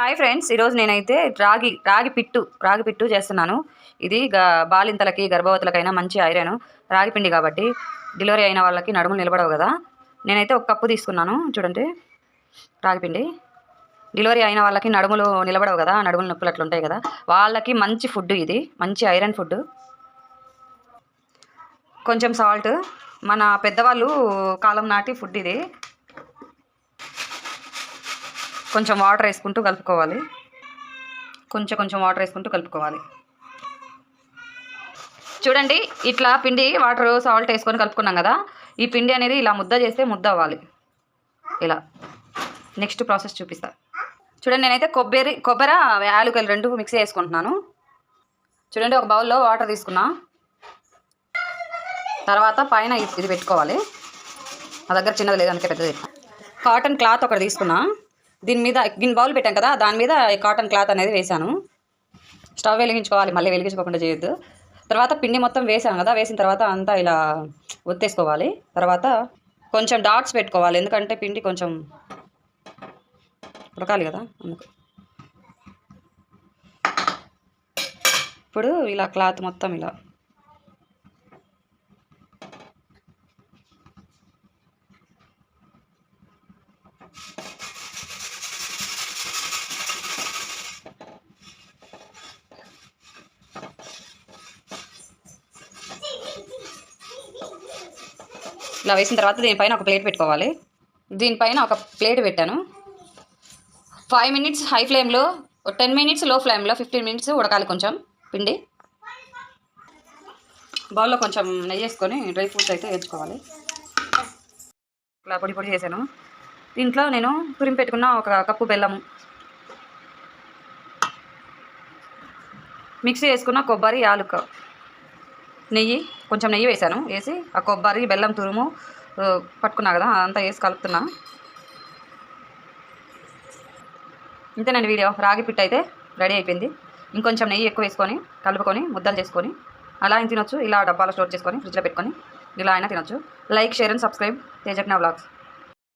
Hi friends, ఈరోజు నేనైతే రాగి పిట్టు చేస్తున్నాను. ఇది బాలింతలకి గర్భవతులకైనా మంచి ఐరన్. రాగి పిండి కాబట్టి డెలివరీ అయిన వాళ్ళకి నడుములు నిలబడవు కదా. నేనైతే ఒక కప్పు తీసుకున్నాను. చూడండి, రాగి పిండి. డెలివరీ అయిన వాళ్ళకి నడుములు నిలబడవు కదా, నడుములు నొప్పులు అట్లా ఉంటాయి కదా, వాళ్ళకి మంచి ఫుడ్ ఇది, మంచి ఐరన్ ఫుడ్. కొంచెం సాల్ట్, మన పెద్దవాళ్ళు కాలం నాటి ఫుడ్ ఇది. కొంచెం వాటర్ వేసుకుంటూ కలుపుకోవాలి. కొంచెం వాటర్ వేసుకుంటూ కలుపుకోవాలి. చూడండి, ఇట్లా పిండి వాటర్ సాల్ట్ వేసుకొని కలుపుకున్నాం కదా, ఈ పిండి అనేది ఇలా ముద్ద చేస్తే ముద్ద అవ్వాలి. ఇలా నెక్స్ట్ ప్రాసెస్ చూపిస్తా. చూడండి, నేనైతే కొబ్బరి యాలకులు రెండు మిక్సీ వేసుకుంటున్నాను. చూడండి, ఒక బౌల్లో వాటర్ తీసుకున్నా. తర్వాత పైన ఇది పెట్టుకోవాలి. నా దగ్గర చిన్నది లేదు, అందుకే పెద్దది. కాటన్ క్లాత్ ఒకటి తీసుకున్నా. దీని మీద బౌల్ పెట్టాం కదా, దాని మీద కాటన్ క్లాత్ అనేది వేసాను. స్టవ్ వెలిగించుకోవాలి, మళ్ళీ వెలిగించుకోకుండా చేయొద్దు. తర్వాత పిండి మొత్తం వేసాను కదా, వేసిన తర్వాత అంతా ఇలా ఒత్తేసుకోవాలి. తర్వాత కొంచెం డాట్స్ పెట్టుకోవాలి, ఎందుకంటే పిండి కొంచెం ఉడకాలి కదా అందుకు. ఇప్పుడు ఇలా క్లాత్ మొత్తం ఇలా ఇలా వేసిన తర్వాత దీనిపైన ఒక ప్లేట్ పెట్టుకోవాలి. దీనిపైన ఒక ప్లేట్ పెట్టాను. 5 మినిట్స్ హై ఫ్లేమ్లో, 10 మినిట్స్ లో ఫ్లేమ్లో, 15 మినిట్స్ ఉడకాలి కొంచెం పిండి. బౌల్లో కొంచెం నెయ్యి వేసుకొని డ్రై ఫ్రూట్స్ అయితే వేయించుకోవాలి. ఇలా పొడి చేశాను. దీంట్లో నేను తురిమి పెట్టుకున్న ఒక కప్పు బెల్లము, మిక్సీ వేసుకున్న కొబ్బరి, యాలుక, నెయ్యి, కొంచెం నెయ్యి వేసాను. వేసి ఆ కొబ్బరి బెల్లం తురుము పట్టుకున్నా కదా, అదంతా వేసి కలుపుతున్నా. ఇంతేనండి వీడియో. రాగి పిట్టు అయితే రెడీ అయిపోయింది. ఇంకొంచెం నెయ్యి ఎక్కువ వేసుకొని కలుపుకొని ముద్దలు చేసుకొని అలా అయినా తినొచ్చు. ఇలా డబ్బాలో స్టోర్ చేసుకొని ఫ్రిడ్జ్లో పెట్టుకొని ఇలా అయినా తినొచ్చు. Like, share and subscribe Tejagna vlogs.